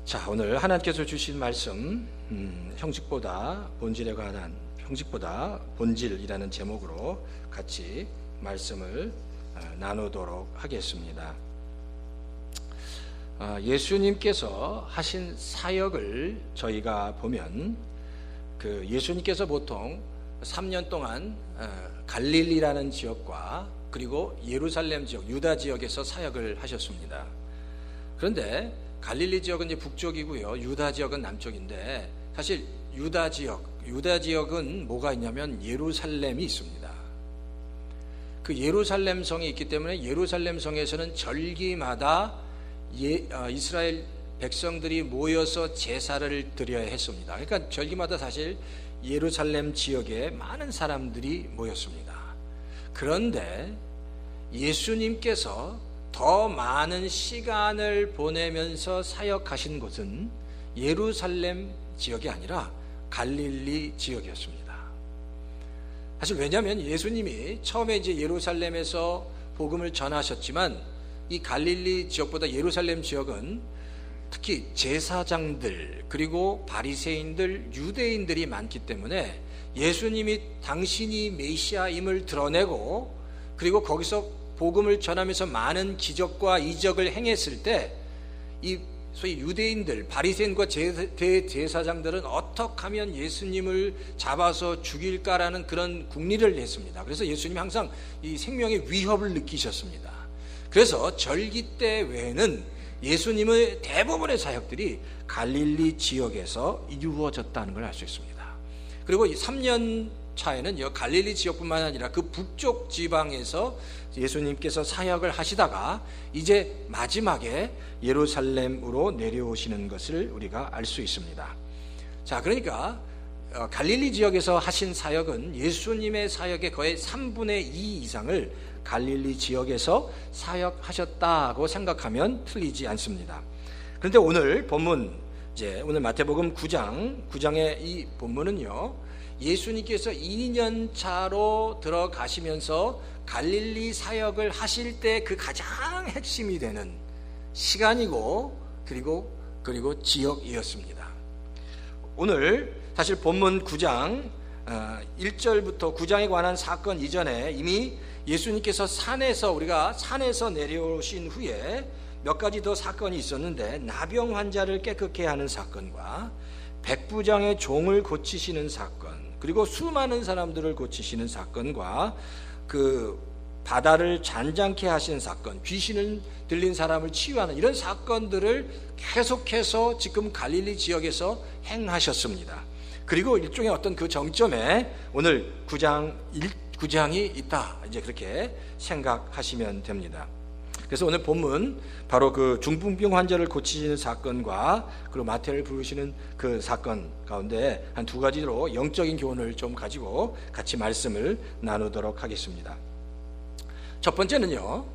자, 오늘 하나님께서 주신 말씀 형식보다 본질에 관한 형식보다 본질이라는 제목으로 같이 말씀을 나누도록 하겠습니다. 예수님께서 하신 사역을 저희가 보면 예수님께서 보통 3년 동안 갈릴리라는 지역과 그리고 예루살렘 지역, 유다 지역에서 사역을 하셨습니다. 그런데 갈릴리 지역은 이제 북쪽이고요, 유다 지역은 남쪽인데 사실 유다 지역은 뭐가 있냐면 예루살렘이 있습니다. 그 예루살렘 성이 있기 때문에 예루살렘 성에서는 절기마다 이스라엘 백성들이 모여서 제사를 드려야 했습니다. 그러니까 절기마다 사실 예루살렘 지역에 많은 사람들이 모였습니다. 그런데 예수님께서 더 많은 시간을 보내면서 사역하신 곳은 예루살렘 지역이 아니라 갈릴리 지역이었습니다. 사실 왜냐하면 예수님이 처음에 이제 예루살렘에서 복음을 전하셨지만 이 갈릴리 지역보다 예루살렘 지역은 특히 제사장들 그리고 바리새인들, 유대인들이 많기 때문에 예수님이 당신이 메시아임을 드러내고 그리고 거기서 복음을 전하면서 많은 기적과 이적을 행했을 때 이 소위 유대인들, 바리새인과 대제사장들은 어떻게 하면 예수님을 잡아서 죽일까라는 그런 궁리를 했습니다. 그래서 예수님이 항상 이 생명의 위협을 느끼셨습니다. 그래서 절기 때 외에는 예수님의 대부분의 사역들이 갈릴리 지역에서 이루어졌다는 걸 알 수 있습니다. 그리고 이 3년 차에는 갈릴리 지역뿐만 아니라 그 북쪽 지방에서 예수님께서 사역을 하시다가 이제 마지막에 예루살렘으로 내려오시는 것을 우리가 알 수 있습니다. 자, 그러니까 갈릴리 지역에서 하신 사역은 예수님의 사역의 거의 3분의 2 이상을 갈릴리 지역에서 사역하셨다고 생각하면 틀리지 않습니다. 그런데 오늘 본문, 오늘 마태복음 9장의 이 본문은요, 예수님께서 2년 차로 들어가시면서 갈릴리 사역을 하실 때 그 가장 핵심이 되는 시간이고 그리고 지역이었습니다. 오늘 사실 본문 9장 1절부터 9장에 관한 사건 이전에 이미 예수님께서 우리가 산에서 내려오신 후에 몇 가지 더 사건이 있었는데, 나병 환자를 깨끗게 하는 사건과 백부장의 종을 고치시는 사건, 그리고 수많은 사람들을 고치시는 사건과 그 바다를 잔잔케 하시는 사건, 귀신을 들린 사람을 치유하는 이런 사건들을 계속해서 지금 갈릴리 지역에서 행하셨습니다. 그리고 일종의 어떤 그 정점에 오늘 9장이 있다, 이제 그렇게 생각하시면 됩니다. 그래서 오늘 본문 바로 그 중풍병 환자를 고치시는 사건과 그리고 마태를 부르시는 그 사건 가운데 한 두 가지로 영적인 교훈을 좀 가지고 같이 말씀을 나누도록 하겠습니다. 첫 번째는요,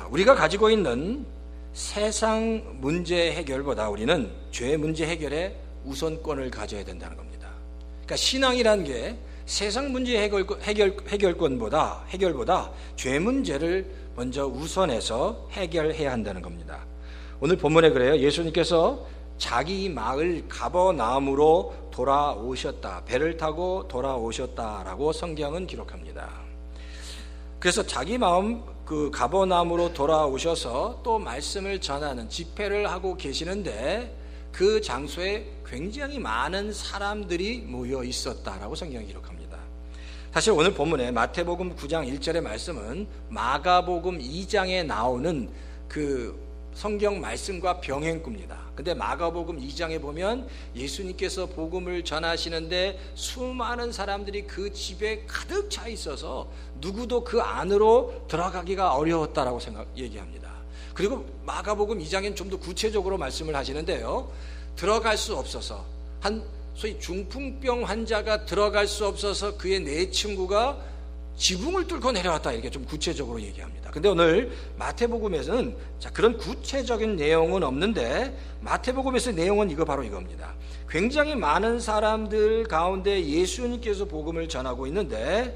우리가 가지고 있는 세상 문제 해결보다 우리는 죄 문제 해결에 우선권을 가져야 된다는 겁니다. 그러니까 신앙이라는 게 세상 문제 해결보다 죄 문제를 먼저 우선해서 해결해야 한다는 겁니다. 오늘 본문에 그래요. 예수님께서 자기 마을 가버나움으로 돌아오셨다, 배를 타고 돌아오셨다라고 성경은 기록합니다. 그래서 자기 마음 그 가버나움으로 돌아오셔서 또 말씀을 전하는 집회를 하고 계시는데 그 장소에 굉장히 많은 사람들이 모여 있었다라고 성경이 기록합니다. 사실 오늘 본문에 마태복음 9장 1절의 말씀은 마가복음 2장에 나오는 그 성경 말씀과 병행구입니다. 근데 마가복음 2장에 보면 예수님께서 복음을 전하시는데 수많은 사람들이 그 집에 가득 차 있어서 누구도 그 안으로 들어가기가 어려웠다라고 얘기합니다. 그리고 마가복음 2장엔 좀 더 구체적으로 말씀을 하시는데요, 들어갈 수 없어서 소위 중풍병 환자가 들어갈 수 없어서 그의 네 친구가 지붕을 뚫고 내려왔다, 이렇게 좀 구체적으로 얘기합니다. 근데 오늘 마태복음에서는 그런 구체적인 내용은 없는데 마태복음에서의 내용은 바로 이겁니다. 굉장히 많은 사람들 가운데 예수님께서 복음을 전하고 있는데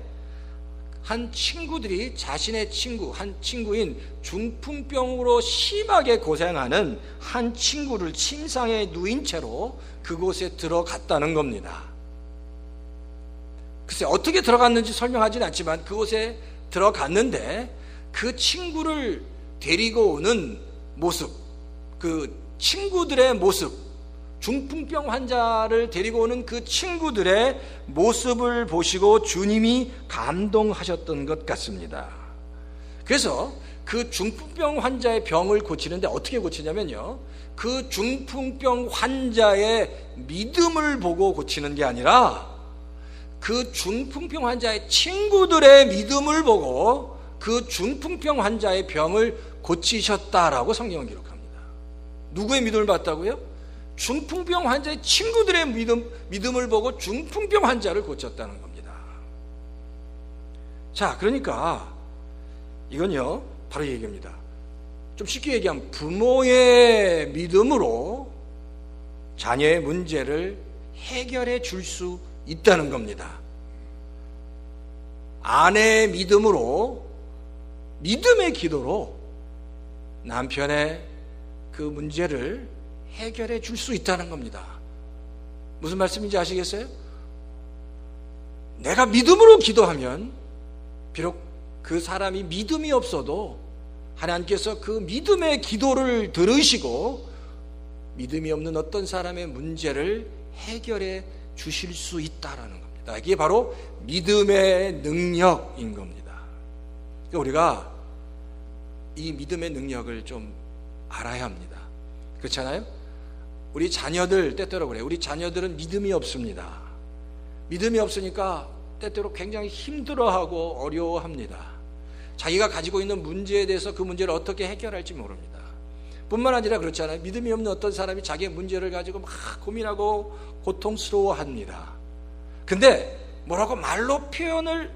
한 친구들이 자신의 한 친구인 중풍병으로 심하게 고생하는 한 친구를 침상에 누인 채로 그곳에 들어갔다는 겁니다. 글쎄 어떻게 들어갔는지 설명하지는 않지만 그곳에 들어갔는데 그 친구를 데리고 오는 모습, 그 친구들의 모습, 중풍병 환자를 데리고 오는 그 친구들의 모습을 보시고 주님이 감동하셨던 것 같습니다. 그래서 그 중풍병 환자의 병을 고치는데 어떻게 고치냐면요, 그 중풍병 환자의 믿음을 보고 고치는 게 아니라 그 중풍병 환자의 친구들의 믿음을 보고 그 중풍병 환자의 병을 고치셨다라고 성경은 기록합니다. 누구의 믿음을 봤다고요? 중풍병 환자의 친구들의 믿음을 보고 중풍병 환자를 고쳤다는 겁니다. 자, 그러니까 이건요 바로 이 얘기입니다. 좀 쉽게 얘기하면 부모의 믿음으로 자녀의 문제를 해결해 줄 수 있다는 겁니다. 아내의 믿음으로, 믿음의 기도로 남편의 그 문제를 해결해 줄 수 있다는 겁니다. 무슨 말씀인지 아시겠어요? 내가 믿음으로 기도하면 비록 그 사람이 믿음이 없어도 하나님께서 그 믿음의 기도를 들으시고 믿음이 없는 어떤 사람의 문제를 해결해 주실 수 있다라는 겁니다. 이게 바로 믿음의 능력인 겁니다. 그러니까 우리가 이 믿음의 능력을 좀 알아야 합니다. 그렇잖아요? 우리 자녀들 때때로 그래요. 우리 자녀들은 믿음이 없습니다. 믿음이 없으니까 때때로 굉장히 힘들어하고 어려워합니다. 자기가 가지고 있는 문제에 대해서 그 문제를 어떻게 해결할지 모릅니다. 뿐만 아니라 그렇잖아요. 믿음이 없는 어떤 사람이 자기의 문제를 가지고 막 고민하고 고통스러워합니다. 근데 뭐라고 말로 표현을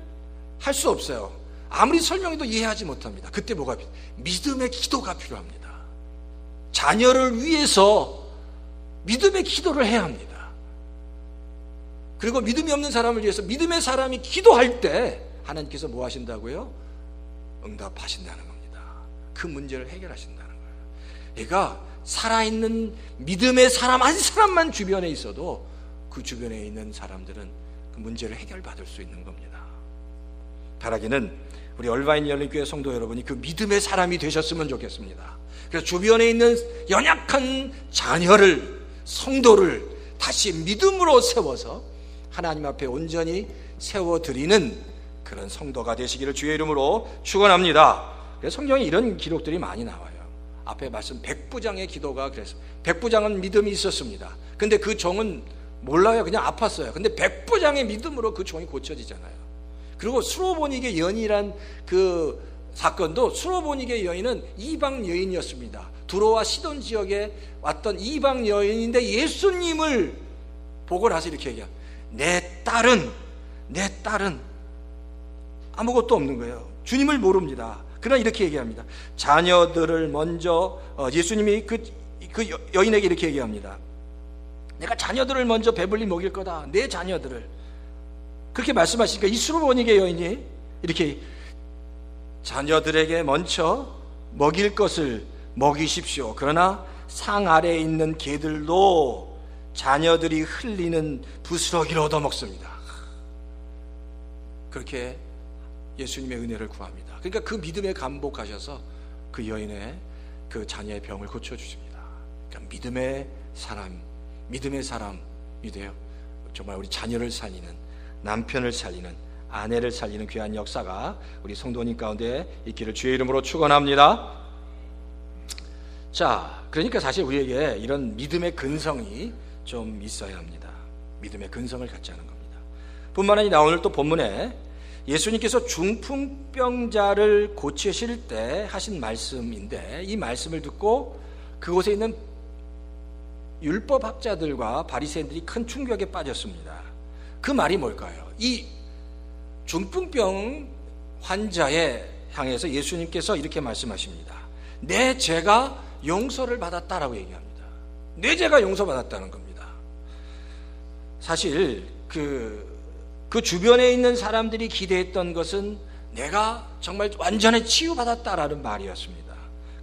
할 수 없어요. 아무리 설명해도 이해하지 못합니다. 그때 뭐가 필요해요? 믿음의 기도가 필요합니다. 자녀를 위해서 믿음의 기도를 해야 합니다. 그리고 믿음이 없는 사람을 위해서 믿음의 사람이 기도할 때 하나님께서 뭐 하신다고요? 응답하신다는 겁니다. 그 문제를 해결하신다는 거예요. 그러니까 살아있는 믿음의 사람 한 사람만 주변에 있어도 그 주변에 있는 사람들은 그 문제를 해결받을 수 있는 겁니다. 바라기는 우리 얼바인 열린교회 성도 여러분이 그 믿음의 사람이 되셨으면 좋겠습니다. 그래서 주변에 있는 연약한 자녀를, 성도를 다시 믿음으로 세워서 하나님 앞에 온전히 세워드리는 그런 성도가 되시기를 주의 이름으로 축원합니다. 그래서 성경에 이런 기록들이 많이 나와요. 앞에 말씀 백부장의 기도가 그래서 백부장은 믿음이 있었습니다. 근데 그 종은 몰라요. 그냥 아팠어요. 근데 백부장의 믿음으로 그 종이 고쳐지잖아요. 그리고 수로보니게 여인이란 그 사건도 수로보니게 여인은 이방 여인이었습니다. 두로와 시돈 지역에 왔던 이방 여인인데 예수님을 보고 나서 이렇게 얘기해요. 내 딸은 아무것도 없는 거예요. 주님을 모릅니다. 그러나 이렇게 얘기합니다. 자녀들을 먼저 예수님이 그 여인에게 이렇게 얘기합니다. 내가 자녀들을 먼저 배불리 먹일 거다. 내 자녀들을. 그렇게 말씀하시니까 이 수로보니게 여인이 이렇게 자녀들에게 먼저 먹일 것을 먹이십시오. 그러나 상 아래에 있는 개들도 자녀들이 흘리는 부스러기를 얻어먹습니다. 그렇게 예수님의 은혜를 구합니다. 그러니까 그 믿음에 감복하셔서 그 여인의 그 자녀의 병을 고쳐주십니다. 그러니까 믿음의 사람이 돼요. 정말 우리 자녀를 살리는, 남편을 살리는, 아내를 살리는 귀한 역사가 우리 성도님 가운데 있기를 주의 이름으로 축원합니다. 자, 그러니까 사실 우리에게 이런 믿음의 근성이 좀 있어야 합니다. 믿음의 근성을 갖지 않은 겁니다. 뿐만 아니라 오늘 또 본문에 예수님께서 중풍병자를 고치실 때 하신 말씀인데, 이 말씀을 듣고 그곳에 있는 율법학자들과 바리새인들이 큰 충격에 빠졌습니다. 그 말이 뭘까요? 이 중풍병 환자에 향해서 예수님께서 이렇게 말씀하십니다. 내 죄가 용서를 받았다라고 얘기합니다. 내 죄가 용서받았다는 겁니다. 사실 그 주변에 있는 사람들이 기대했던 것은 내가 정말 완전히 치유받았다라는 말이었습니다.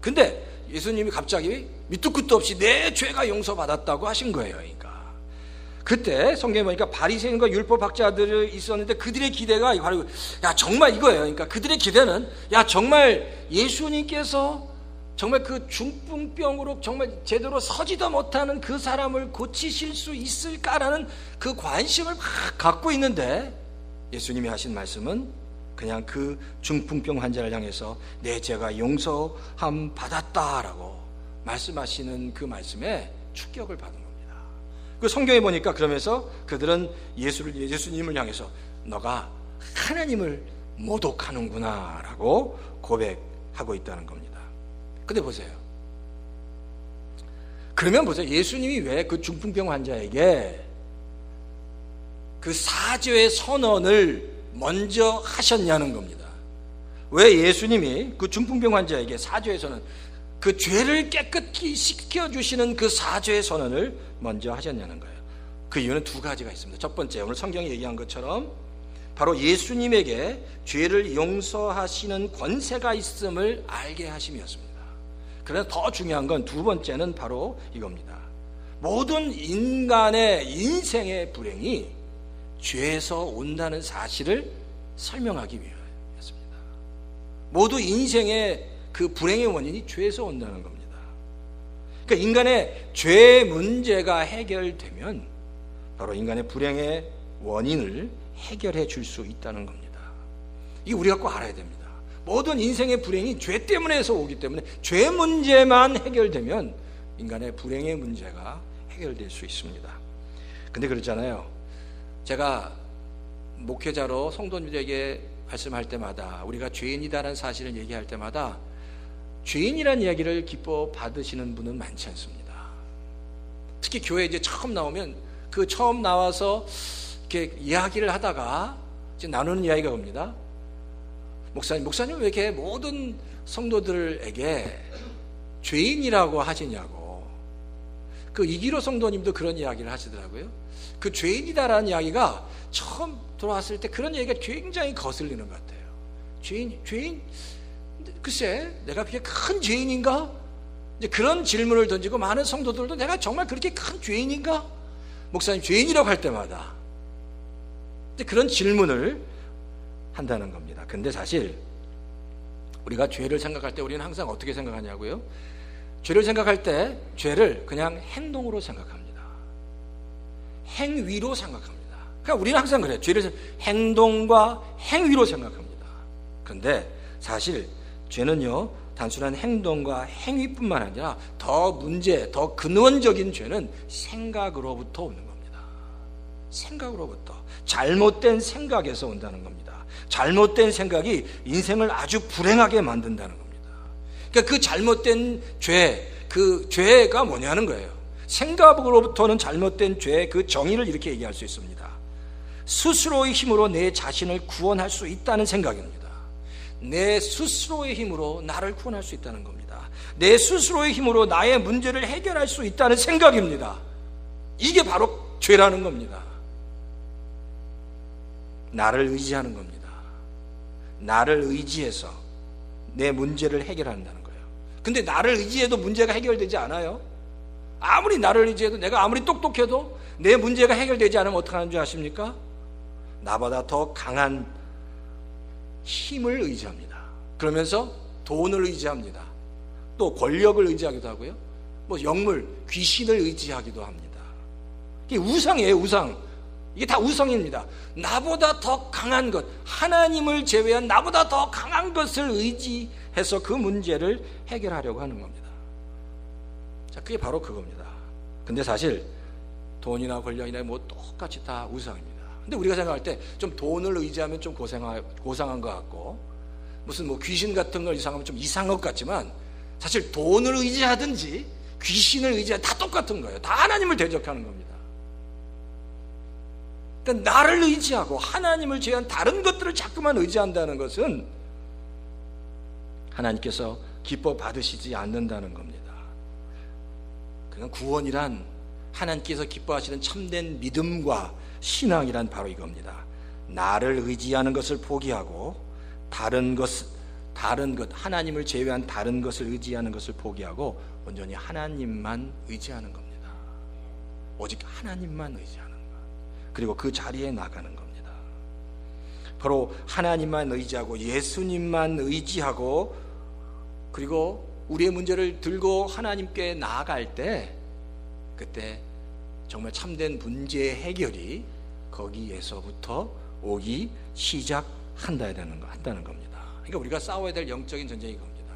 근데 예수님이 갑자기 밑도 끝도 없이 내 죄가 용서받았다고 하신 거예요. 그러니까 그때 성경에 보니까 바리새인과 율법학자들이 있었는데 그들의 기대가 바로 야 정말 이거예요. 그러니까 그들의 기대는 야 정말 예수님께서 정말 그 중풍병으로 정말 제대로 서지도 못하는 그 사람을 고치실 수 있을까라는 그 관심을 막 갖고 있는데, 예수님이 하신 말씀은 그냥 그 중풍병 환자를 향해서 내 죄가 용서함 받았다라고 말씀하시는 그 말씀에 충격을 받은 겁니다. 그 성경에 보니까 그러면서 그들은 예수님을 향해서 너가 하나님을 모독하는구나 라고 고백하고 있다는 겁니다. 근데 보세요. 그러면 보세요. 예수님이 왜 그 중풍병 환자에게 그 사죄의 선언을 먼저 하셨냐는 겁니다. 왜 예수님이 그 중풍병 환자에게 사죄의 선언, 그 죄를 깨끗이 씻겨주시는 그 사죄의 선언을 먼저 하셨냐는 거예요. 그 이유는 두 가지가 있습니다. 첫 번째, 오늘 성경이 얘기한 것처럼 바로 예수님에게 죄를 용서하시는 권세가 있음을 알게 하심이었습니다. 그러나 더 중요한 건 두 번째는 바로 이겁니다. 모든 인간의 인생의 불행이 죄에서 온다는 사실을 설명하기 위하였습니다. 모두 인생의 그 불행의 원인이 죄에서 온다는 겁니다. 그러니까 인간의 죄 문제가 해결되면 바로 인간의 불행의 원인을 해결해 줄 수 있다는 겁니다. 이게 우리가 꼭 알아야 됩니다. 모든 인생의 불행이 죄 때문에서 오기 때문에 죄 문제만 해결되면 인간의 불행의 문제가 해결될 수 있습니다. 근데 그렇잖아요. 제가 목회자로 성도님들에게 말씀할 때마다, 우리가 죄인이다라는 사실을 얘기할 때마다 죄인이라는 이야기를 기뻐 받으시는 분은 많지 않습니다. 특히 교회에 이제 처음 나오면 그 처음 나와서 이렇게 이야기를 하다가 이제 나누는 이야기가 옵니다. 목사님 왜 이렇게 모든 성도들에게 죄인이라고 하시냐고. 그 이기로 성도님도 그런 이야기를 하시더라고요. 그 죄인이다라는 이야기가 처음 들어왔을 때 그런 얘기가 굉장히 거슬리는 것 같아요. 죄인? 글쎄, 내가 그렇게 큰 죄인인가? 이제 그런 질문을 던지고 많은 성도들도 내가 정말 그렇게 큰 죄인인가? 목사님 죄인이라고 할 때마다 이제 그런 질문을 한다는 겁니다. 근데 사실 우리가 죄를 생각할 때 우리는 항상 어떻게 생각하냐고요? 죄를 생각할 때 죄를 그냥 행동으로 생각합니다. 행위로 생각합니다. 그러니까 우리는 항상 그래요. 죄를 행동과 행위로 생각합니다. 그런데 사실 죄는요, 단순한 행동과 행위뿐만 아니라 더 근원적인 죄는 생각으로부터 오는 겁니다. 생각으로부터, 잘못된 생각에서 온다는 겁니다. 잘못된 생각이 인생을 아주 불행하게 만든다는 겁니다. 그러니까 그 잘못된 죄, 그 죄가 뭐냐는 거예요. 생각으로부터는 잘못된 죄의 그 정의를 이렇게 얘기할 수 있습니다. 스스로의 힘으로 내 자신을 구원할 수 있다는 생각입니다. 내 스스로의 힘으로 나를 구원할 수 있다는 겁니다. 내 스스로의 힘으로 나의 문제를 해결할 수 있다는 생각입니다. 이게 바로 죄라는 겁니다. 나를 의지하는 겁니다. 나를 의지해서 내 문제를 해결한다는 거예요. 근데 나를 의지해도 문제가 해결되지 않아요. 아무리 나를 의지해도, 내가 아무리 똑똑해도 내 문제가 해결되지 않으면 어떻게 하는 줄 아십니까? 나보다 더 강한 힘을 의지합니다. 그러면서 돈을 의지합니다. 또 권력을 의지하기도 하고요. 뭐 영물, 귀신을 의지하기도 합니다. 이게 우상이에요, 우상. 이게 다 우상입니다. 나보다 더 강한 것, 하나님을 제외한 나보다 더 강한 것을 의지해서 그 문제를 해결하려고 하는 겁니다. 자, 그게 바로 그겁니다. 근데 사실 돈이나 권력이나 뭐 똑같이 다 우상입니다. 근데 우리가 생각할 때 좀 돈을 의지하면 좀 고상한 것 같고, 무슨 뭐 귀신 같은 걸 이상하면 좀 이상한 것 같지만, 사실 돈을 의지하든지 귀신을 의지하든 다 똑같은 거예요. 다 하나님을 대적하는 겁니다. 그러니까 나를 의지하고 하나님을 제외한 다른 것들을 자꾸만 의지한다는 것은 하나님께서 기뻐 받으시지 않는다는 겁니다. 그러니까 구원이란 하나님께서 기뻐하시는 참된 믿음과 신앙이란 바로 이겁니다. 나를 의지하는 것을 포기하고 다른 것 하나님을 제외한 다른 것을 의지하는 것을 포기하고 온전히 하나님만 의지하는 겁니다. 오직 하나님만 의지하는 것. 그리고 그 자리에 나가는 겁니다. 바로 하나님만 의지하고 예수님만 의지하고 그리고 우리의 문제를 들고 하나님께 나아갈 때 그때 정말 참된 문제 해결이 거기에서부터 오기 시작한다는 겁니다. 그러니까 우리가 싸워야 될 영적인 전쟁이 겁니다.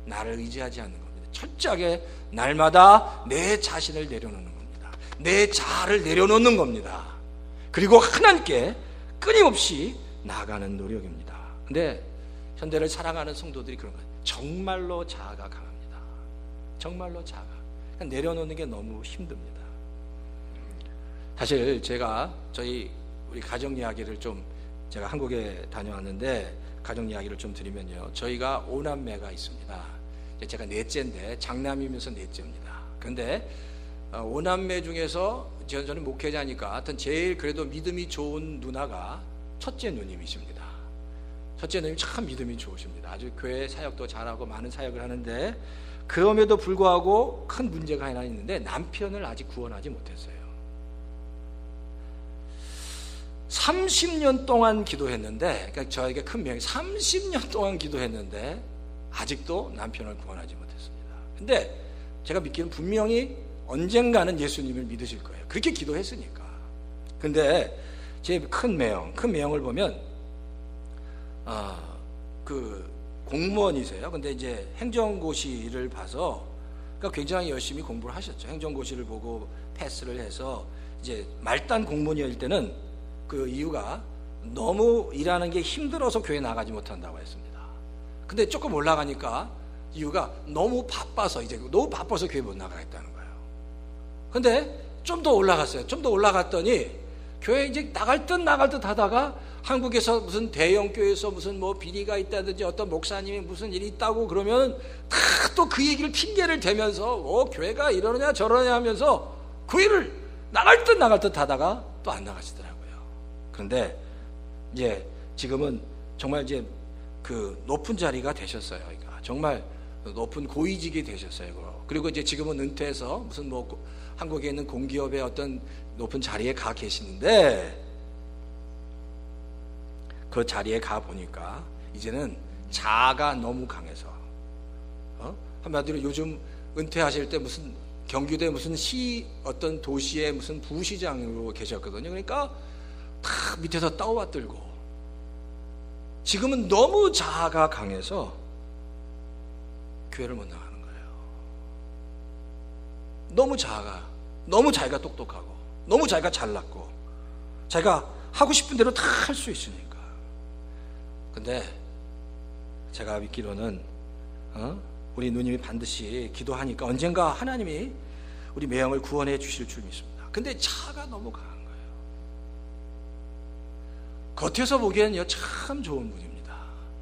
나를 의지하지 않는 겁니다. 철저하게 날마다 내 자신을 내려놓는 겁니다. 내 자아를 내려놓는 겁니다. 그리고 하나님께 끊임없이 나아가는 노력입니다. 근데 현대를 사랑하는 성도들이 그런 거예요. 정말로 자아가 강합니다. 정말로 자아가. 그러니까 내려놓는 게 너무 힘듭니다. 사실 제가 우리 가정 이야기를 좀 제가 한국에 다녀왔는데 가정 이야기를 좀 드리면요. 저희가 5남매가 있습니다. 제가 넷째인데 장남이면서 넷째입니다. 그런데 5남매 중에서 저는 목회자니까 하여튼 제일 그래도 믿음이 좋은 누나가 첫째 누님이십니다. 첫째 누님 참 믿음이 좋으십니다. 아주 교회 사역도 잘하고 많은 사역을 하는데 그럼에도 불구하고 큰 문제가 하나 있는데 남편을 아직 구원하지 못했어요. 30년 동안 기도했는데, 그러니까 저에게 큰 명이 30년 동안 기도했는데 아직도 남편을 구원하지 못했습니다. 근데 제가 믿기는 분명히 언젠가는 예수님을 믿으실 거예요. 그렇게 기도했으니까. 근데 제 큰 매형을 보면 그 공무원이세요. 근데 이제 행정고시를 봐서 그러니까 굉장히 열심히 공부를 하셨죠. 행정고시를 보고 패스를 해서 이제 말단 공무원일 때는 그 이유가 너무 일하는 게 힘들어서 교회 나가지 못한다고 했습니다. 근데 조금 올라가니까 이유가 너무 바빠서 교회 못 나가겠다는 거예요. 근데 좀 더 올라갔어요. 좀 더 올라갔더니 교회 이제 나갈 듯 하다가 한국에서 무슨 대형 교회에서 무슨 뭐 비리가 있다든지 어떤 목사님이 무슨 일이 있다고 그러면 다 또 그 얘기를 핑계를 대면서 교회가 이러느냐 저러냐 하면서 교회를 나갈 듯 하다가 또 안 나가시더라고요. 그런데 이제 지금은 정말 이제 그 높은 자리가 되셨어요. 그러니까 정말 높은 고위직이 되셨어요. 그리고 이제 지금은 은퇴해서 무슨 뭐 한국에 있는 공기업의 어떤 높은 자리에 가 계시는데 그 자리에 가 보니까 이제는 자아가 너무 강해서 한마디로 요즘 은퇴하실 때 무슨 경기도에 무슨 어떤 도시의 무슨 부시장으로 계셨거든요. 그러니까 다 밑에서 떠받들고 지금은 너무 자아가 강해서 교회를 못 나가는 거예요. 너무 자기가 똑똑하고 너무 자기가 잘났고 자기가 하고 싶은 대로 다 할 수 있으니까. 근데 제가 믿기로는 우리 누님이 반드시 기도하니까 언젠가 하나님이 우리 매형을 구원해 주실 줄 믿습니다. 근데 자아가 너무 강한 거예요. 겉에서 보기에는요 참 좋은 분입니다.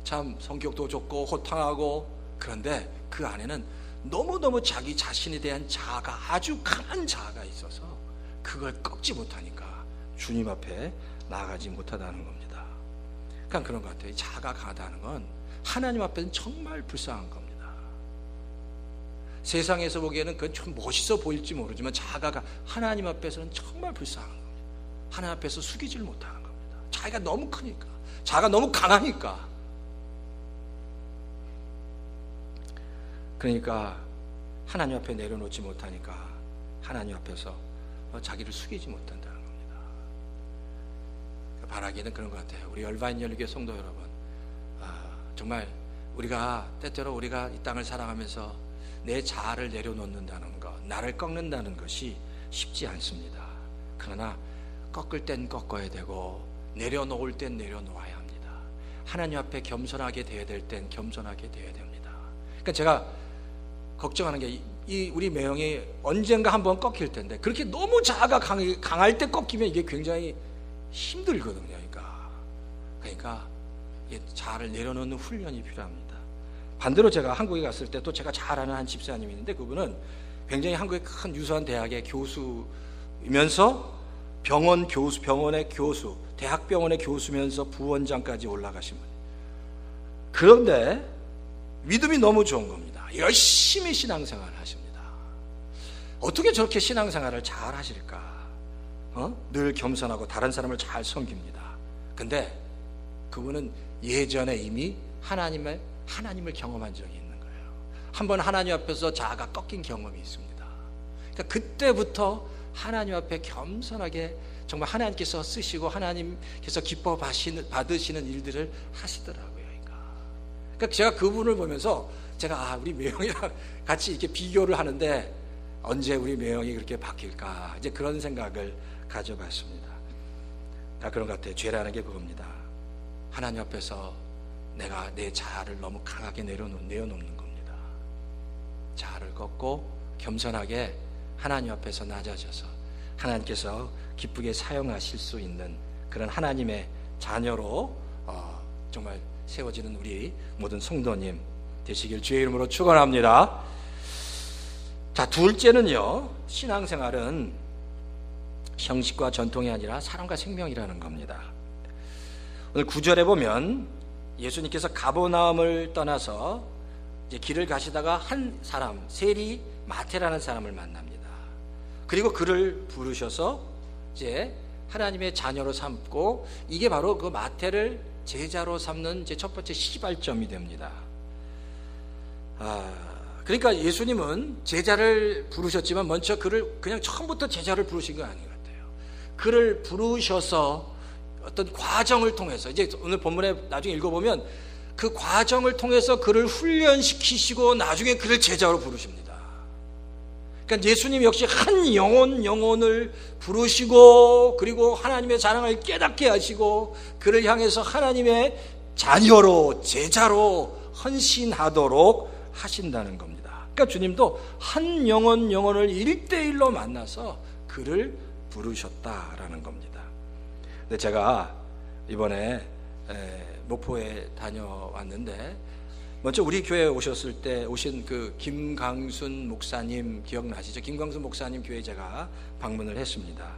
참 성격도 좋고 호탕하고 그런데 그 안에는 너무너무 자기 자신에 대한 자아가 아주 강한 자아가 있어서 그걸 꺾지 못하니까 주님 앞에 나아가지 못하다는 겁니다. 그러니까 그런 것 같아요. 자아가 강하다는 건 하나님 앞에는 정말 불쌍한 겁니다. 세상에서 보기에는 그건 좀 멋있어 보일지 모르지만 자아가 하나님 앞에서는 정말 불쌍한 겁니다. 하나님 앞에서 숙이질 못하는 겁니다. 자기가 너무 크니까, 자아가 너무 강하니까. 그러니까 하나님 앞에 내려놓지 못하니까 하나님 앞에서 자기를 숙이지 못한다는 겁니다. 바라기는 그런 것 같아요. 우리 열반 열교회 성도 여러분, 정말 우리가 때때로 우리가 이 땅을 살아가면서 내 자아를 내려놓는다는 것, 나를 꺾는다는 것이 쉽지 않습니다. 그러나 꺾을 땐 꺾어야 되고 내려놓을 땐 내려놓아야 합니다. 하나님 앞에 겸손하게 돼야 될 땐 겸손하게 돼야 됩니다. 그러니까 제가 걱정하는 게 우리 매형이 언젠가 한번 꺾일 텐데 그렇게 너무 자아가 강할 때 꺾이면 이게 굉장히 힘들거든요. 그러니까 자아를 내려놓는 훈련이 필요합니다. 반대로 제가 한국에 갔을 때 또 제가 잘 아는 한 집사님이 있는데 그분은 굉장히 한국의 큰 유수한 대학의 교수이면서 병원의 교수, 대학병원의 교수면서 부원장까지 올라가신 분. 그런데 믿음이 너무 좋은 겁니다. 열심히 신앙생활을 하십니다. 어떻게 저렇게 신앙생활을 잘 하실까? 늘 겸손하고 다른 사람을 잘 섬깁니다. 근데 그분은 예전에 이미 하나님을 경험한 적이 있는 거예요. 한번 하나님 앞에서 자아가 꺾인 경험이 있습니다. 그러니까 그때부터 하나님 앞에 겸손하게 정말 하나님께서 쓰시고 하나님께서 기뻐 받으시는 일들을 하시더라고요. 그러니까 제가 그분을 보면서 제가 우리 매형이랑 같이 이렇게 비교를 하는데 언제 우리 매형이 그렇게 바뀔까, 이제 그런 생각을 가져봤습니다. 그런 것 같아요. 죄라는 게 그겁니다. 하나님 앞에서 내가 내 자아를 너무 강하게 내어놓는 겁니다. 자아를 꺾고 겸손하게 하나님 앞에서 낮아져서 하나님께서 기쁘게 사용하실 수 있는 그런 하나님의 자녀로 정말 세워지는 우리 모든 성도님 되시길 주의 이름으로 축원합니다. 자, 둘째는요, 신앙생활은 형식과 전통이 아니라 사랑과 생명이라는 겁니다. 오늘 9절에 보면 예수님께서 가버나움을 떠나서 이제 길을 가시다가 한 사람, 세리 마태라는 사람을 만납니다. 그리고 그를 부르셔서 이제 하나님의 자녀로 삼고, 이게 바로 그 마태를 제자로 삼는 제 첫 번째 시발점이 됩니다. 그러니까 예수님은 제자를 부르셨지만 먼저 그를 그냥 처음부터 제자를 부르신 건 아닌 것 같아요. 그를 부르셔서 어떤 과정을 통해서, 이제 오늘 본문에 나중에 읽어보면 그 과정을 통해서 그를 훈련시키시고 나중에 그를 제자로 부르십니다. 그러니까 예수님 역시 한 영혼을 부르시고, 그리고 하나님의 자랑을 깨닫게 하시고 그를 향해서 하나님의 자녀로, 제자로 헌신하도록 하신다는 겁니다. 그러니까 주님도 한 영혼을 1대1로 만나서 그를 부르셨다라는 겁니다. 근데 제가 이번에 목포에 다녀왔는데, 먼저 우리 교회에 오셨을 때 오신 그 김광순 목사님 기억나시죠? 김광순 목사님 교회 제가 방문을 했습니다.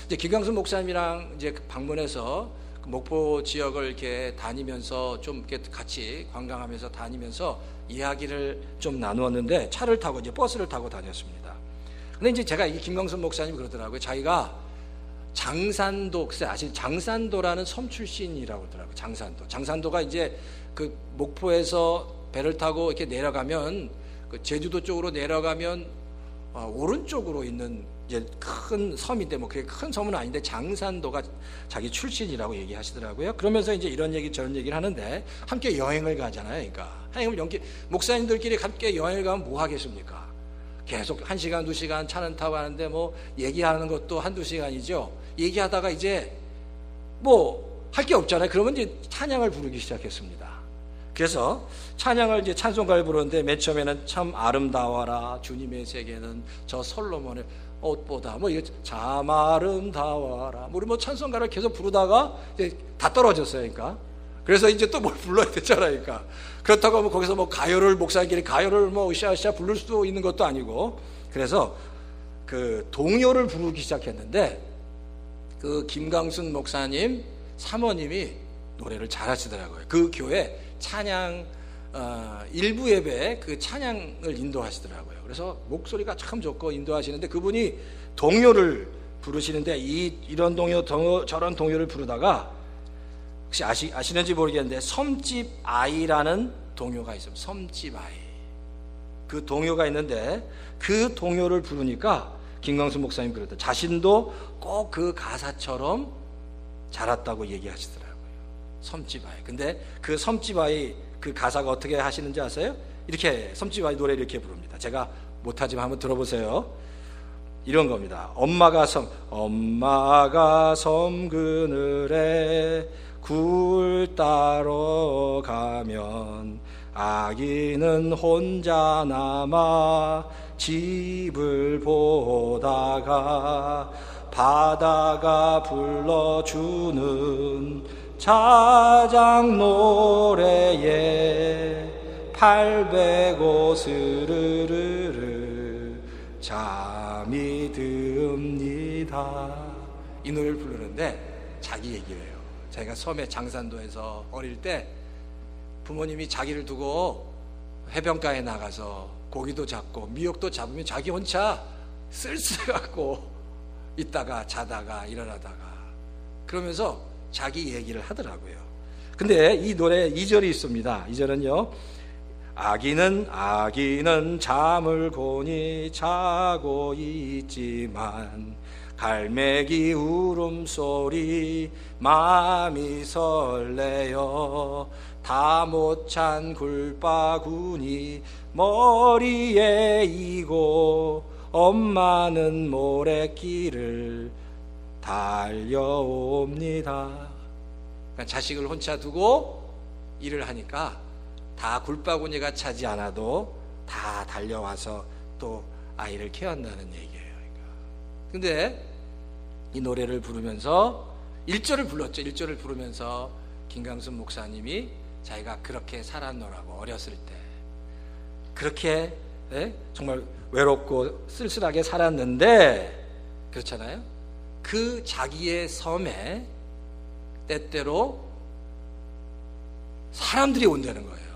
이제 김광순 목사님이랑 이제 방문해서 목포 지역을 이렇게 다니면서 좀 이렇게 같이 관광하면서 다니면서 이야기를 좀 나누었는데, 차를 타고 이제 버스를 타고 다녔습니다. 근데 이제 제가 이 김광순 목사님이 그러더라고요. 자기가 장산도, 글쎄 아실, 장산도라는 섬 출신이라고 하더라고요. 장산도가 이제 그 목포에서 배를 타고 이렇게 내려가면, 그 제주도 쪽으로 내려가면 오른쪽으로 있는 이제 큰 섬인데, 뭐 그게 큰 섬은 아닌데 장산도가 자기 출신이라고 얘기하시더라고요. 그러면서 이제 이런 얘기 저런 얘기를 하는데, 함께 여행을 가잖아요. 그러니까 목사님들끼리 함께 여행을 가면 뭐 하겠습니까? 계속 1시간 2시간 차는 타고 가는데 뭐 얘기하는 것도 1-2시간이죠. 얘기하다가 이제 뭐 할 게 없잖아요. 그러면 이제 찬양을 부르기 시작했습니다. 그래서 찬양을 이제 찬송가를 부르는데, 맨 처음에는 참 아름다워라 주님의 세계는 저 솔로몬의 옷보다, 뭐 이거 참 아름다워라, 우리 뭐 찬송가를 계속 부르다가 이제 다 떨어졌어요. 그래서 이제 또 뭘 불러야 되잖아요. 그렇다고 뭐 거기서 뭐 가요를, 목사님끼리 가요를 뭐 으쌰으쌰 부를 수도 있는 것도 아니고, 그래서 그 동요를 부르기 시작했는데, 그 김광순 목사님 사모님이 노래를 잘하시더라고요. 그 교회 찬양 일부 예배 그 찬양을 인도하시더라고요. 그래서 목소리가 참 좋고 인도하시는데, 그분이 동요를 부르시는데, 이런 동요 저런 동요를 부르다가 혹시 아시는지 모르겠는데 섬집 아이라는 동요가 있어요. 섬집 아이, 그 동요가 있는데, 그 동요를 부르니까 김광순 목사님 그러다 자신도 꼭 그 가사처럼 자랐다고 얘기하시더라고요. 섬집 아이. 근데 그 섬집 아이 그 가사가 어떻게 하시는지 아세요? 이렇게 섬집 아이 노래를 이렇게 부릅니다. 제가 못하지만 한번 들어보세요. 이런 겁니다. 엄마가 섬 그늘에 굴 따러 가면 아기는 혼자 남아 집을 보다가 바다가 불러주는 자장 노래에 800오 스르르르 잠이 듭니다. 이 노래를 부르는데 자기 얘기를 해요. 자기가 섬에 장산도에서 어릴 때 부모님이 자기를 두고 해변가에 나가서 고기도 잡고 미역도 잡으면 자기 혼자 쓸쓸해갖고 있다가 자다가 일어나다가 그러면서 자기 얘기를 하더라고요. 근데 이 노래 2절이 있습니다. 2절은요, 아기는 잠을 고니 자고 있지만 갈매기 울음소리 마음이 설레어 다 못 찬 굴바구니 머리에 이고 엄마는 모래길을 달려옵니다. 그러니까 자식을 혼자 두고 일을 하니까 다 굴바구니가 차지 않아도 다 달려와서 또 아이를 케어한다는 얘기예요. 근데 이 노래를 부르면서 1절을 불렀죠. 1절을 부르면서 김강순 목사님이 자기가 그렇게 살았노라고, 어렸을 때 그렇게 정말 외롭고 쓸쓸하게 살았는데, 그렇잖아요. 그 자기의 섬에 때때로 사람들이 온다는 거예요.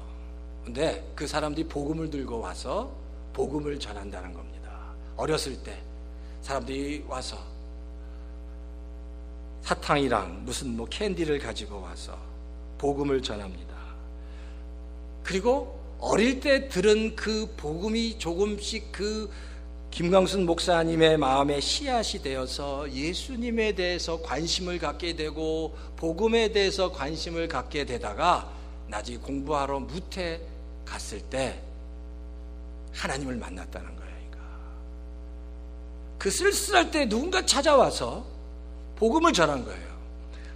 근데 그 사람들이 복음을 들고 와서 복음을 전한다는 겁니다. 어렸을 때 사람들이 와서 사탕이랑 무슨 캔디를 가지고 와서 복음을 전합니다. 그리고 어릴 때 들은 그 복음이 조금씩 그 김광순 목사님의 마음에 씨앗이 되어서 예수님에 대해서 관심을 갖게 되고 복음에 대해서 관심을 갖게 되다가 나중에 공부하러 무태 갔을 때 하나님을 만났다는 거예요. 그 쓸쓸할 때 누군가 찾아와서 복음을 전한 거예요.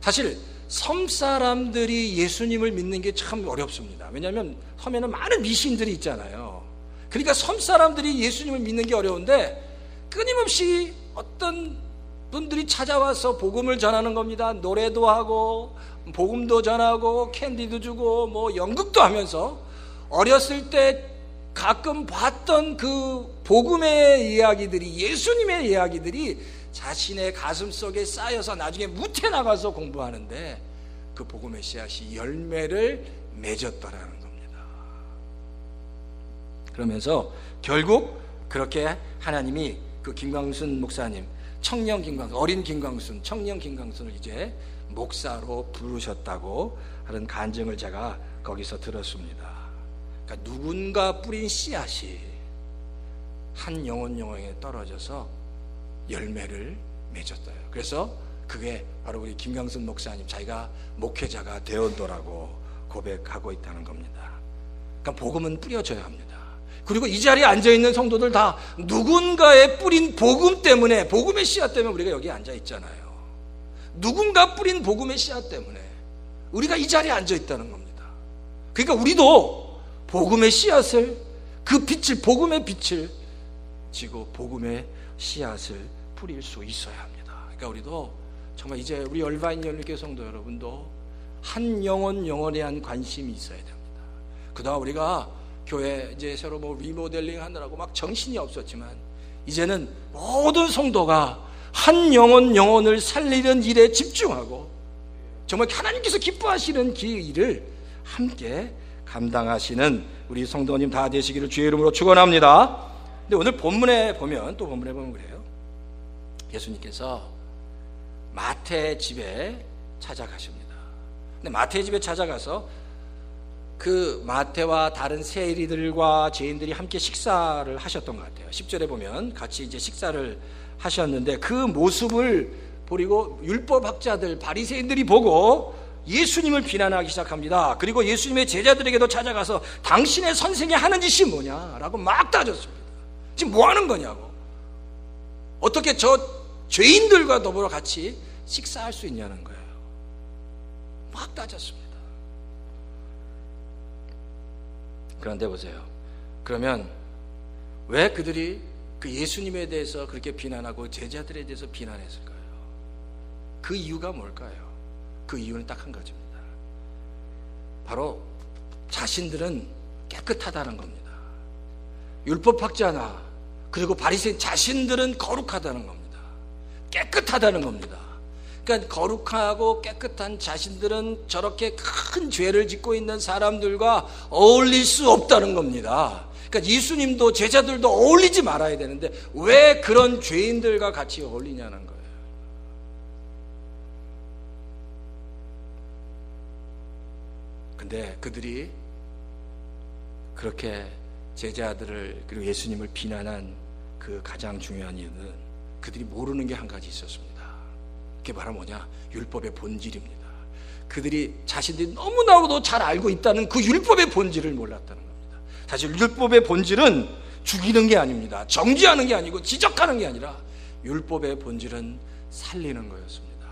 사실 섬 사람들이 예수님을 믿는 게 참 어렵습니다. 왜냐하면 섬에는 많은 미신들이 있잖아요. 그러니까 섬 사람들이 예수님을 믿는 게 어려운데 끊임없이 어떤 분들이 찾아와서 복음을 전하는 겁니다. 노래도 하고 복음도 전하고 캔디도 주고 뭐 연극도 하면서 어렸을 때 가끔 봤던 그 복음의 이야기들이, 예수님의 이야기들이 자신의 가슴 속에 쌓여서 나중에 무태 나가서 공부하는데 그 복음의 씨앗이 열매를 맺었더라는 겁니다. 그러면서 결국 그렇게 하나님이 그 김광순 목사님, 청년 김광순, 어린 김광순, 청년 김광순을 이제 목사로 부르셨다고 하는 간증을 제가 거기서 들었습니다. 그러니까 누군가 뿌린 씨앗이 한 영혼에 떨어져서 열매를 맺었어요. 그래서 그게 바로 우리 김광순 목사님 자기가 목회자가 되었더라고 고백하고 있다는 겁니다. 그러니까 복음은 뿌려져야 합니다. 그리고 이 자리에 앉아있는 성도들 다 누군가의 뿌린 복음 때문에, 복음의 씨앗 때문에 우리가 여기 앉아 있잖아요. 누군가 뿌린 복음의 씨앗 때문에 우리가 이 자리에 앉아 있다는 겁니다. 그러니까 우리도 복음의 씨앗을, 그 빛을, 복음의 빛을 지고 복음의 씨앗을 뿌릴 수 있어야 합니다. 그러니까 우리도 정말 이제 우리 얼바인 연립교회 성도 여러분도 한 영혼에 대한 관심이 있어야 됩니다. 그동안 우리가 교회 이제 새로 뭐 리모델링 하느라고 막 정신이 없었지만 이제는 모든 성도가 한 영혼을 살리는 일에 집중하고 정말 하나님께서 기뻐하시는 그 일을 함께 감당하시는 우리 성도님 다 되시기를 주의 이름으로 축원합니다. 근데 오늘 본문에 보면 그래요. 예수님께서 마태의 집에 찾아가십니다. 근데 마태의 집에 찾아가서 그 마태와 다른 세리들과 죄인들이 함께 식사를 하셨던 것 같아요. 10절에 보면 같이 이제 식사를 하셨는데 그 모습을 보고 율법학자들, 바리새인들이 보고 예수님을 비난하기 시작합니다. 그리고 예수님의 제자들에게도 찾아가서 당신의 선생이 하는 짓이 뭐냐라고 막 따졌습니다. 지금 뭐 하는 거냐고, 어떻게 저 죄인들과 더불어 같이 식사할 수 있냐는 거예요. 막 따졌습니다. 그런데 보세요. 그러면 왜 그들이 그 예수님에 대해서 그렇게 비난하고 제자들에 대해서 비난했을까요? 그 이유가 뭘까요? 그 이유는 딱 한 가지입니다. 바로 자신들은 깨끗하다는 겁니다. 율법학자나 그리고 바리새인 자신들은 거룩하다는 겁니다. 깨끗하다는 겁니다. 그러니까 거룩하고 깨끗한 자신들은 저렇게 큰 죄를 짓고 있는 사람들과 어울릴 수 없다는 겁니다. 그러니까 예수님도 제자들도 어울리지 말아야 되는데 왜 그런 죄인들과 같이 어울리냐는 거예요. 근데 그들이 그렇게 제자들을 그리고 예수님을 비난한 그 가장 중요한 이유는 그들이 모르는 게 한 가지 있었습니다. 그게 바로 뭐냐? 율법의 본질입니다. 그들이 자신들이 너무나도 잘 알고 있다는 그 율법의 본질을 몰랐다는 겁니다. 사실 율법의 본질은 죽이는 게 아닙니다. 정죄하는 게 아니고 지적하는 게 아니라 율법의 본질은 살리는 거였습니다.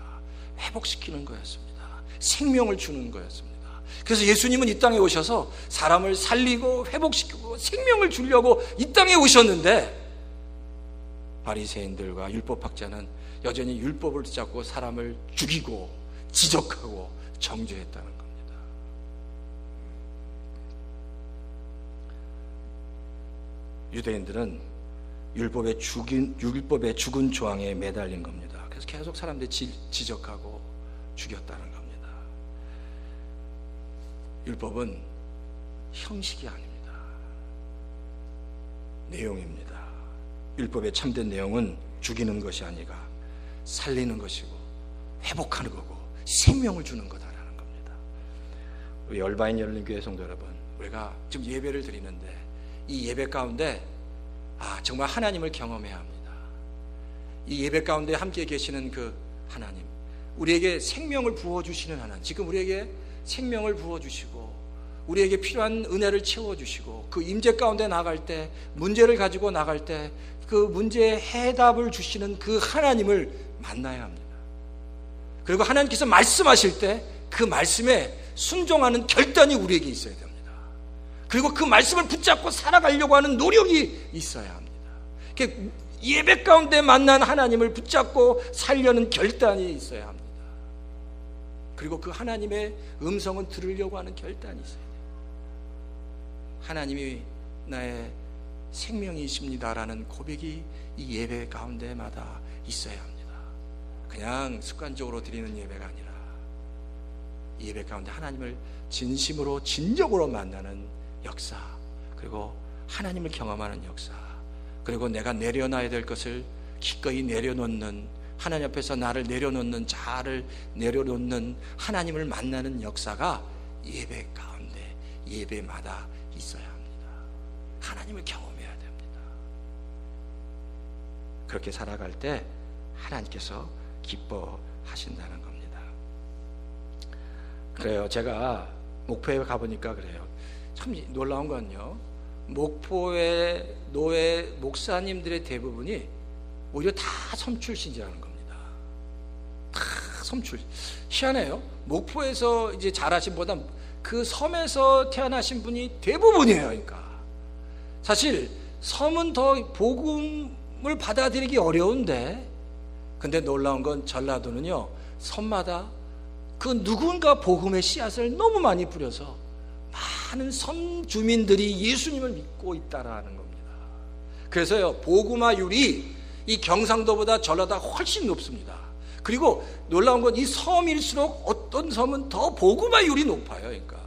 회복시키는 거였습니다. 생명을 주는 거였습니다. 그래서 예수님은 이 땅에 오셔서 사람을 살리고 회복시키고 생명을 주려고 이 땅에 오셨는데 바리새인들과 율법학자는 여전히 율법을 붙잡고 사람을 죽이고 지적하고 정죄했다는 겁니다. 유대인들은 율법의 죽은 조항에 매달린 겁니다. 그래서 계속 사람들이 지적하고 죽였다는 겁니다. 율법은 형식이 아닙니다. 내용입니다. 율법의 참된 내용은 죽이는 것이 아니라 살리는 것이고 회복하는 거고 생명을 주는 거다라는 겁니다. 우리 얼바인 열린교회 성도 여러분, 우리가 지금 예배를 드리는데 이 예배 가운데 정말 하나님을 경험해야 합니다. 이 예배 가운데 함께 계시는 그 하나님, 우리에게 생명을 부어주시는 하나님, 지금 우리에게 생명을 부어주시고 우리에게 필요한 은혜를 채워주시고 그 임재 가운데 나갈 때, 문제를 가지고 나갈 때 그 문제에 해답을 주시는 그 하나님을 만나야 합니다. 그리고 하나님께서 말씀하실 때 그 말씀에 순종하는 결단이 우리에게 있어야 됩니다. 그리고 그 말씀을 붙잡고 살아가려고 하는 노력이 있어야 합니다. 예배 가운데 만난 하나님을 붙잡고 살려는 결단이 있어야 합니다. 그리고 그 하나님의 음성은 들으려고 하는 결단이 있어야 돼요. 하나님이 나의 생명이십니다라는 고백이 이 예배 가운데마다 있어야 합니다. 그냥 습관적으로 드리는 예배가 아니라 이 예배 가운데 하나님을 진심으로 진정으로 만나는 역사, 그리고 하나님을 경험하는 역사, 그리고 내가 내려놔야 될 것을 기꺼이 내려놓는, 하나님 앞에서 나를 내려놓는, 자아를 내려놓는 하나님을 만나는 역사가 예배 가운데 예배마다 있어야 합니다. 하나님을 경험해야 됩니다. 그렇게 살아갈 때 하나님께서 기뻐하신다는 겁니다. 그래요. 제가 목포에 가보니까 그래요. 참 놀라운 건요, 목포의 노예 목사님들의 대부분이 오히려 다 섬 출신이라는 겁니다. 다 섬 출신. 희한해요. 목포에서 이제 자라신 보다 그 섬에서 태어나신 분이 대부분이에요. 그러니까 사실 섬은 더 복음을 받아들이기 어려운데, 근데 놀라운 건 전라도는요, 섬마다 그 누군가 복음의 씨앗을 너무 많이 뿌려서 많은 섬 주민들이 예수님을 믿고 있다라는 겁니다. 그래서요, 복음화율이 이 경상도보다 전라도가 훨씬 높습니다. 그리고 놀라운 건 이 섬일수록 어떤 섬은 더 복음화율이 높아요. 그러니까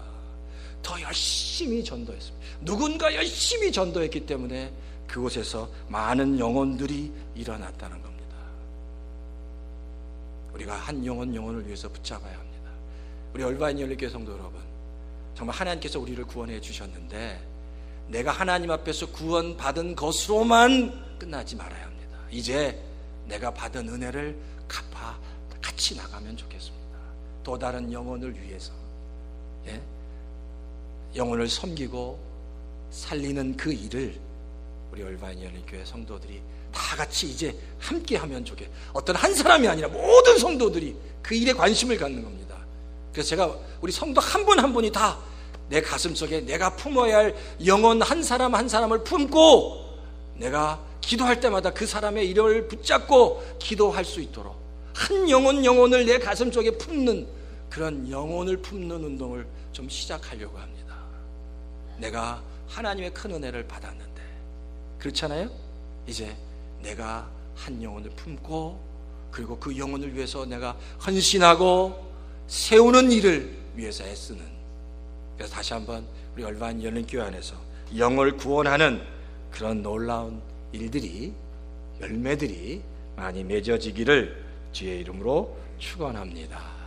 더 열심히 전도했습니다. 누군가 열심히 전도했기 때문에 그곳에서 많은 영혼들이 일어났다는 겁니다. 우리가 한 영혼을 위해서 붙잡아야 합니다. 우리 얼바인 열린교회 성도 여러분, 정말 하나님께서 우리를 구원해 주셨는데 내가 하나님 앞에서 구원받은 것으로만 끝나지 말아야 합니다. 이제 내가 받은 은혜를 갚아 같이 나가면 좋겠습니다. 또 다른 영혼을 위해서, 영혼을 섬기고 살리는 그 일을 우리 얼바인 열린교회 성도들이 다 같이 이제 함께 하면 좋겠어요. 어떤 한 사람이 아니라 모든 성도들이 그 일에 관심을 갖는 겁니다. 그래서 제가 우리 성도 한 분 한 분이 다 내 가슴 속에 내가 품어야 할 영혼 한 사람 한 사람을 품고 내가 기도할 때마다 그 사람의 이름을 붙잡고 기도할 수 있도록 한 영혼을 내 가슴 속에 품는 그런 영혼을 품는 운동을 좀 시작하려고 합니다. 내가 하나님의 큰 은혜를 받았는데, 그렇잖아요? 이제 내가 한 영혼을 품고 그리고 그 영혼을 위해서 내가 헌신하고 세우는 일을 위해서 애쓰는, 그래서 다시 한번 우리 얼반 열린교회 안에서 영을 구원하는 그런 놀라운 일들이, 열매들이 많이 맺어지기를 주의 이름으로 축원합니다.